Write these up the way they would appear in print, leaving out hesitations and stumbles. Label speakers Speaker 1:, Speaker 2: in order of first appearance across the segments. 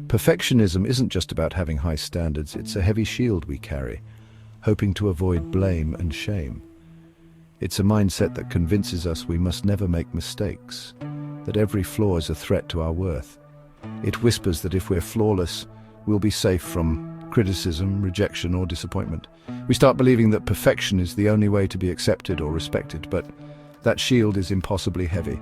Speaker 1: Perfectionism isn't just about having high standards, it's a heavy shield we carry, hoping to avoid blame and shame. It's a mindset that convinces us we must never make mistakes, that every flaw is a threat to our worth. It whispers that if we're flawless, we'll be safe from criticism, rejection, or disappointment. We start believing that perfection is the only way to be accepted or respected, but that shield is impossibly heavy.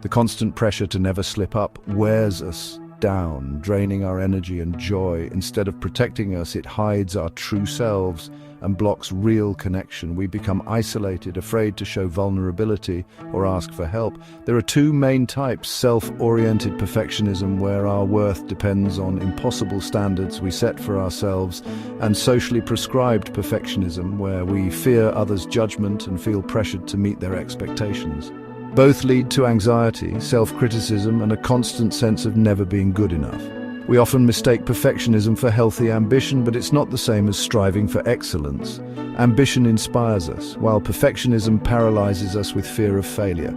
Speaker 1: The constant pressure to never slip up wears us down, draining our energy and joy. Instead of protecting us, it hides our true selves and blocks real connection. We become isolated, afraid to show vulnerability or ask for help. There are two main types: self-oriented perfectionism, where our worth depends on impossible standards we set for ourselves, and socially prescribed perfectionism, where we fear others' judgment and feel pressured to meet their expectations. Both lead to anxiety, self-criticism, and a constant sense of never being good enough. We often mistake perfectionism for healthy ambition, but it's not the same as striving for excellence. Ambition inspires us, while perfectionism paralyzes us with fear of failure.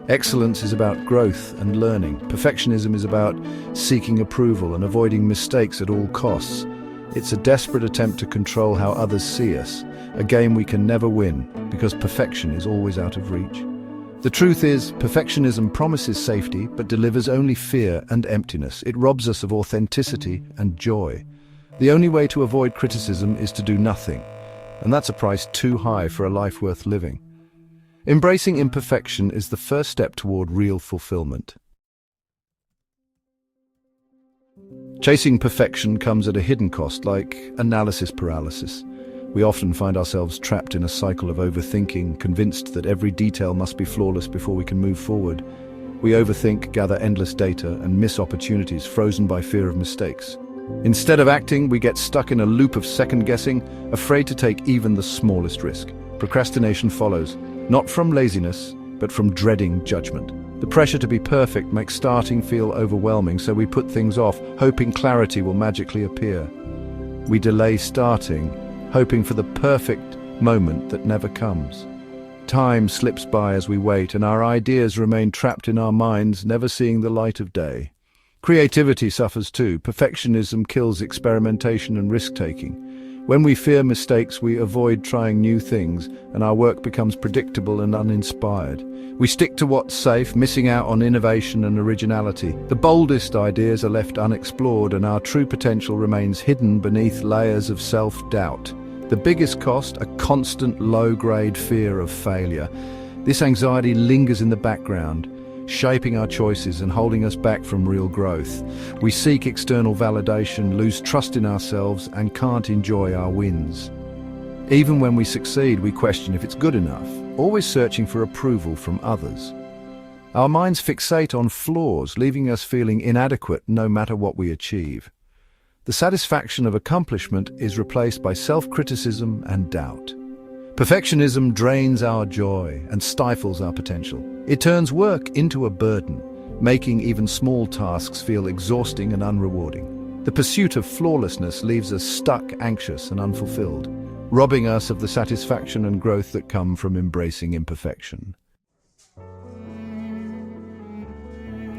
Speaker 1: Excellence is about growth and learning. Perfectionism is about seeking approval and avoiding mistakes at all costs. It's a desperate attempt to control how others see us, a game we can never win, because perfection is always out of reach. The truth is, perfectionism promises safety but delivers only fear and emptiness. It robs us of authenticity and joy. The only way to avoid criticism is to do nothing, and that's a price too high for a life worth living. Embracing imperfection is the first step toward real fulfillment. Chasing perfection comes at a hidden cost, like analysis paralysis. We often find ourselves trapped in a cycle of overthinking, convinced that every detail must be flawless before we can move forward. We overthink, gather endless data, and miss opportunities, frozen by fear of mistakes. Instead of acting, we get stuck in a loop of second-guessing, afraid to take even the smallest risk. Procrastination follows, not from laziness, but from dreading judgment. The pressure to be perfect makes starting feel overwhelming, so we put things off, hoping clarity will magically appear. We delay starting, hoping for the perfect moment that never comes. Time slips by as we wait, and our ideas remain trapped in our minds, never seeing the light of day. Creativity suffers too. Perfectionism kills experimentation and risk-taking. When we fear mistakes, we avoid trying new things, and our work becomes predictable and uninspired. We stick to what's safe, missing out on innovation and originality. The boldest ideas are left unexplored, and our true potential remains hidden beneath layers of self-doubt. The biggest cost, a constant low-grade fear of failure. This anxiety lingers in the background, shaping our choices and holding us back from real growth. We seek external validation, lose trust in ourselves, and can't enjoy our wins. Even when we succeed, we question if it's good enough, always searching for approval from others. Our minds fixate on flaws, leaving us feeling inadequate no matter what we achieve. The satisfaction of accomplishment is replaced by self-criticism and doubt. Perfectionism drains our joy and stifles our potential. It turns work into a burden, making even small tasks feel exhausting and unrewarding. The pursuit of flawlessness leaves us stuck, anxious, and unfulfilled, robbing us of the satisfaction and growth that come from embracing imperfection.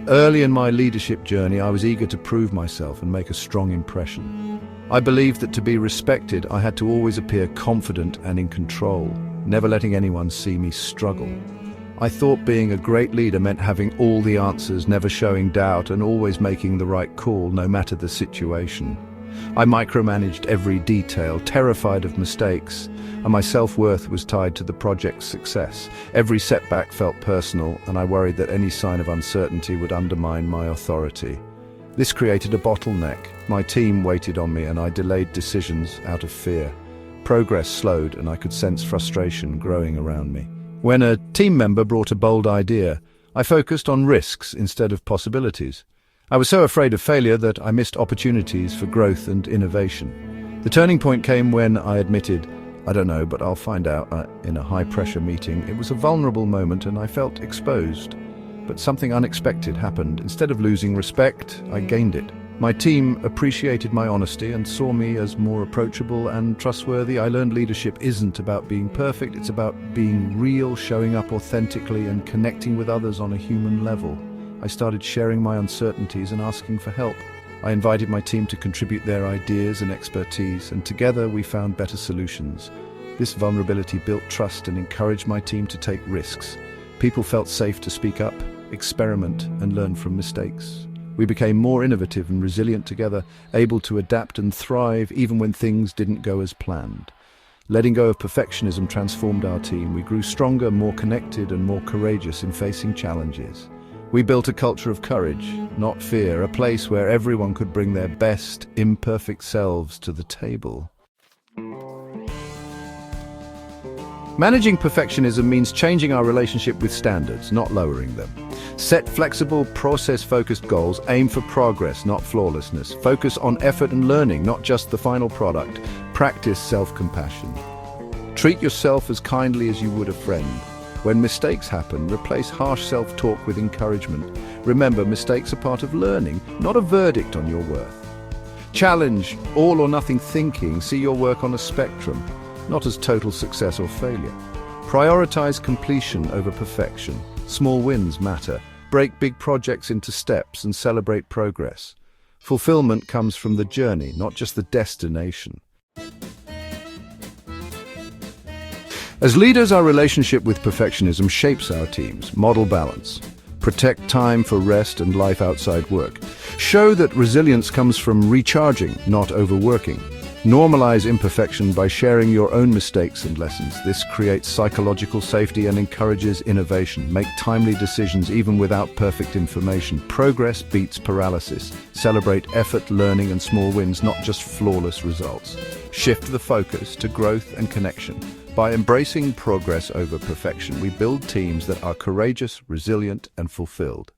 Speaker 1: Early in my leadership journey, I was eager to prove myself and make a strong impression. I believed that to be respected, I had to always appear confident and in control, never letting anyone see me struggle. I thought being a great leader meant having all the answers, never showing doubt, and always making the right call, no matter the situation. I micromanaged every detail, terrified of mistakes, and my self-worth was tied to the project's success. Every setback felt personal, and I worried that any sign of uncertainty would undermine my authority. This created a bottleneck. My team waited on me, and I delayed decisions out of fear. Progress slowed, and I could sense frustration growing around me. When a team member brought a bold idea, I focused on risks instead of possibilities. I was so afraid of failure that I missed opportunities for growth and innovation. The turning point came when I admitted, "I don't know, but I'll find out," in a high-pressure meeting. It was a vulnerable moment, and I felt exposed. But something unexpected happened. Instead of losing respect, I gained it. My team appreciated my honesty and saw me as more approachable and trustworthy. I learned leadership isn't about being perfect, it's about being real, showing up authentically, and connecting with others on a human level. I started sharing my uncertainties and asking for help. I invited my team to contribute their ideas and expertise, and together we found better solutions. This vulnerability built trust and encouraged my team to take risks. People felt safe to speak up, experiment, and learn from mistakes. We became more innovative and resilient together, able to adapt and thrive even when things didn't go as planned. Letting go of perfectionism transformed our team. We grew stronger, more connected, and more courageous in facing challenges. We built a culture of courage, not fear, a place where everyone could bring their best, imperfect selves to the table. Managing perfectionism means changing our relationship with standards, not lowering them. Set flexible, process-focused goals, aim for progress, not flawlessness. Focus on effort and learning, not just the final product. Practice self-compassion. Treat yourself as kindly as you would a friend. When mistakes happen, replace harsh self-talk with encouragement. Remember, mistakes are part of learning, not a verdict on your worth. Challenge all or nothing thinking. See your work on a spectrum, not as total success or failure. Prioritize completion over perfection. Small wins matter. Break big projects into steps and celebrate progress. Fulfillment comes from the journey, not just the destination. As leaders, our relationship with perfectionism shapes our teams. Model balance. Protect time for rest and life outside work. Show that resilience comes from recharging, not overworking. Normalize imperfection by sharing your own mistakes and lessons. This creates psychological safety and encourages innovation. Make timely decisions even without perfect information. Progress beats paralysis. Celebrate effort, learning, and small wins, not just flawless results. Shift the focus to growth and connection. By embracing progress over perfection, we build teams that are courageous, resilient, and fulfilled.